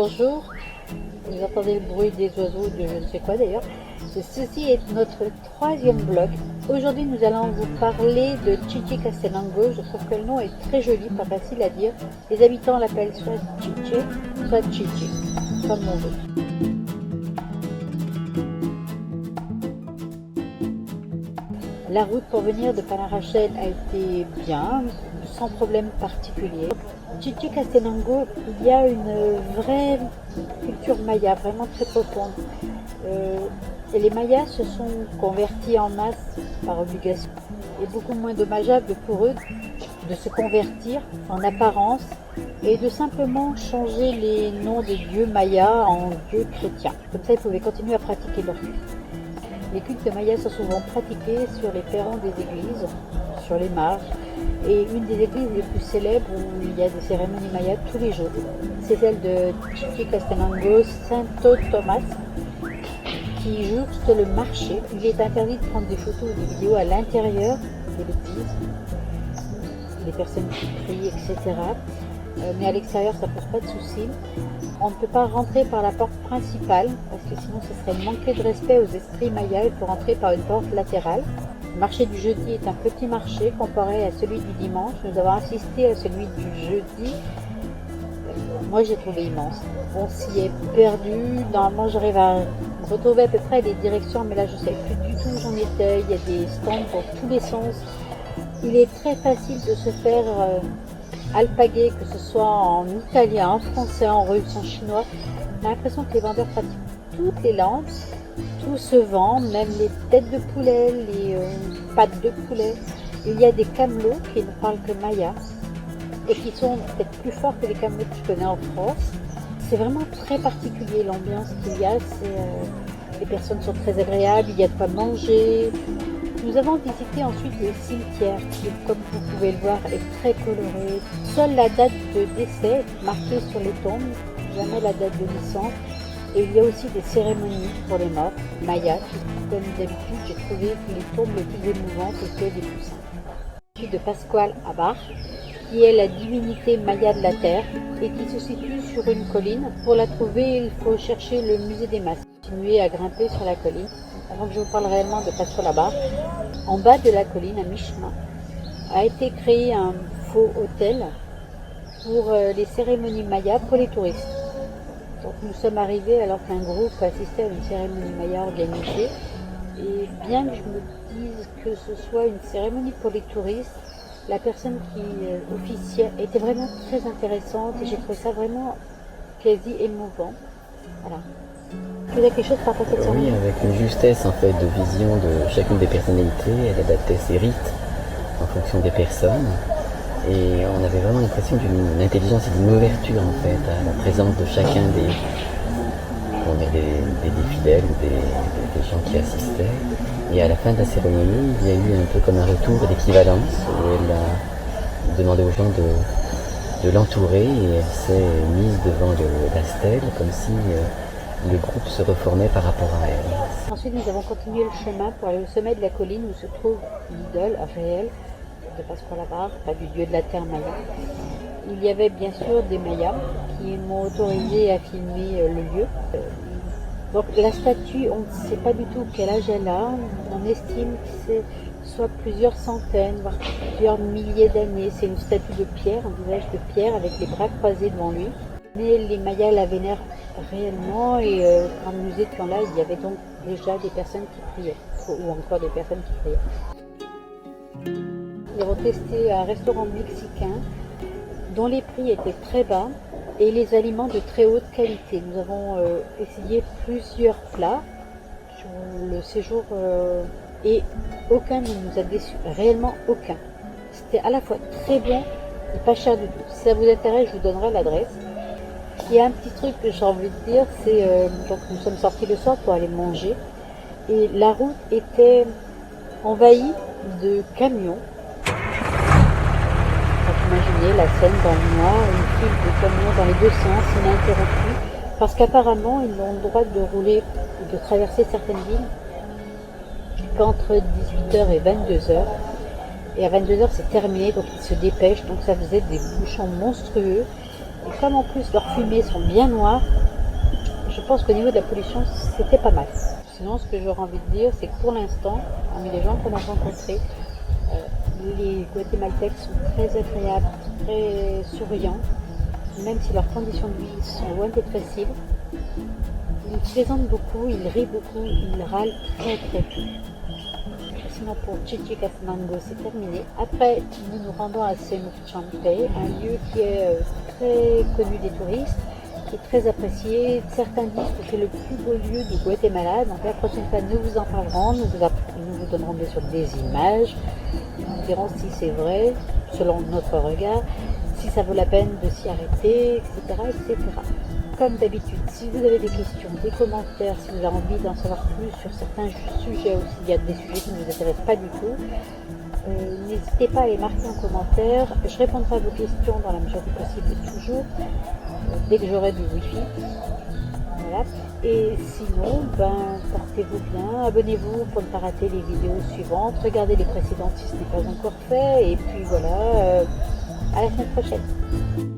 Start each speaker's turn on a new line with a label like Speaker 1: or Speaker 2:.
Speaker 1: Bonjour, vous entendez le bruit des oiseaux, de je ne sais quoi d'ailleurs. Ceci est notre troisième blog. Aujourd'hui nous allons vous parler de Chichicastenango. Je trouve que le nom est très joli, pas facile à dire. Les habitants l'appellent soit Chiché, soit Chichi, comme on veut. La route pour venir de Panarachel a été bien, sans problème particulier. Chichicastenango, il y a une vraie culture maya, vraiment très profonde. Et les Mayas se sont convertis en masse par obligation. Il est beaucoup moins dommageable pour eux de se convertir en apparence et de simplement changer les noms des dieux mayas en dieux chrétiens. Comme ça, ils pouvaient continuer à pratiquer leur culte. Les cultes mayas sont souvent pratiqués sur les perrons des églises, sur les marges, et une des églises les plus célèbres où il y a des cérémonies mayas tous les jours, c'est celle de Chichicastenango, Santo Tomás, qui jouxte le marché. Il est interdit de prendre des photos ou des vidéos à l'intérieur de l'église, les personnes qui prient, etc. Mais à l'extérieur, ça ne pose pas de soucis. On ne peut pas rentrer par la porte principale, parce que sinon ce serait manquer de respect aux esprits mayas. Il faut rentrer par une porte latérale. Le marché du jeudi est un petit marché comparé à celui du dimanche. Nous avons assisté à celui du jeudi. Moi, j'ai trouvé immense. On s'y est perdu. Normalement, j'arrive à retrouver à peu près les directions, mais là, je ne sais plus du tout où j'en étais. Il y a des stands pour tous les sens. Il est très facile de se faire alpaguer, que ce soit en italien, en français, en russe, en chinois. On a l'impression que les vendeurs pratiquent toutes les langues. Tout se vend, même les têtes de poulet, les pattes de poulet. Il y a des camelots qui ne parlent que maya et qui sont peut-être plus forts que les camelots que je connais en France. C'est vraiment très particulier l'ambiance qu'il y a. Les personnes sont très agréables, il y a de quoi manger. Nous avons visité ensuite le cimetière qui, comme vous pouvez le voir, est très coloré. Seule la date de décès est marquée sur les tombes, jamais la date de naissance. Et il y a aussi des cérémonies pour les morts, mayas. Comme d'habitude, j'ai trouvé que les tombes les plus émouvantes étaient les plus simples. De Pascual Abar, qui est la divinité maya de la terre et qui se situe sur une colline. Pour la trouver, il faut chercher le musée des masques. Continuer à grimper sur la colline. Avant que je vous parle réellement de Pascual Abar, en bas de la colline, à mi-chemin, a été créé un faux hôtel pour les cérémonies mayas pour les touristes. Donc nous sommes arrivés alors qu'un groupe assistait à une cérémonie maya organisée. Et bien que je me dise que ce soit une cérémonie pour les touristes, la personne qui officiait était vraiment très intéressante et j'ai trouvé ça vraiment quasi émouvant. Voilà. Tu as quelque chose par rapport à cette cérémonie ?
Speaker 2: Oui, avec une justesse en fait de vision de chacune des personnalités. Elle adaptait ses rites en fonction des personnes. Et on avait vraiment l'impression d'une intelligence et d'une ouverture en fait à la présence de chacun des fidèles ou des gens qui assistaient. Et à la fin de la cérémonie, il y a eu un peu comme un retour d'équivalence où elle a demandé aux gens de l'entourer et elle s'est mise devant la stèle comme si le groupe se reformait par rapport à elle.
Speaker 1: Ensuite, nous avons continué le chemin pour aller au sommet de la colline où se trouve l'idole réelle de Pascual Abar, pas du dieu de la terre maya. Il y avait bien sûr des mayas qui m'ont autorisé à filmer le lieu. Donc la statue, on ne sait pas du tout quel âge elle a. On estime que c'est soit plusieurs centaines, voire plusieurs milliers d'années. C'est une statue de pierre, un visage de pierre avec les bras croisés devant lui. Mais les mayas la vénèrent réellement et quand nous étions là, il y avait donc déjà des personnes qui priaient, ou encore des personnes qui priaient. Nous avons testé un restaurant mexicain dont les prix étaient très bas et les aliments de très haute qualité. Nous avons essayé plusieurs plats sur le séjour et aucun ne nous a déçus, réellement aucun. C'était à la fois très bon et pas cher du tout. Si ça vous intéresse, je vous donnerai l'adresse. Il y a un petit truc que j'ai envie de dire, c'est donc nous sommes sortis le soir pour aller manger et la route était envahie de camions. Imaginez la scène dans le noir, une file de camions dans les deux sens, ininterrompue, parce qu'apparemment ils ont le droit de rouler ou de traverser certaines villes qu'entre 18h et 22h. Et à 22h c'est terminé, donc ils se dépêchent, donc ça faisait des bouchons monstrueux. Et comme en plus leurs fumées sont bien noires, je pense qu'au niveau de la pollution, c'était pas mal. Sinon, ce que j'aurais envie de dire, c'est que pour l'instant, parmi les gens qu'on a rencontrés, les Guatémaltèques sont très agréables, très souriants, même si leurs conditions de vie sont loin d'être faciles. Ils plaisantent beaucoup, ils rient beaucoup, ils râlent très très peu. Sinon pour Chichicastenango c'est terminé. Après nous nous rendons à Semuchampe, un lieu qui est très connu des touristes, qui est très apprécié. Certains disent que c'est le plus beau lieu du Guatemala. Donc la prochaine fois nous vous en parlerons, nous vous donnerons bien sûr des images, nous verrons si c'est vrai, selon notre regard, si ça vaut la peine de s'y arrêter, etc. etc. Comme d'habitude, si vous avez des questions, des commentaires, si vous avez envie d'en savoir plus sur certains sujets ou s'il y a des sujets qui ne vous intéressent pas du tout, n'hésitez pas à les marquer en commentaire. Je répondrai à vos questions dans la mesure du possible toujours, dès que j'aurai du wifi. Voilà. Et sinon, portez-vous bien, abonnez-vous pour ne pas rater les vidéos suivantes, regardez les précédentes si ce n'est pas encore fait, et puis voilà, à la semaine prochaine.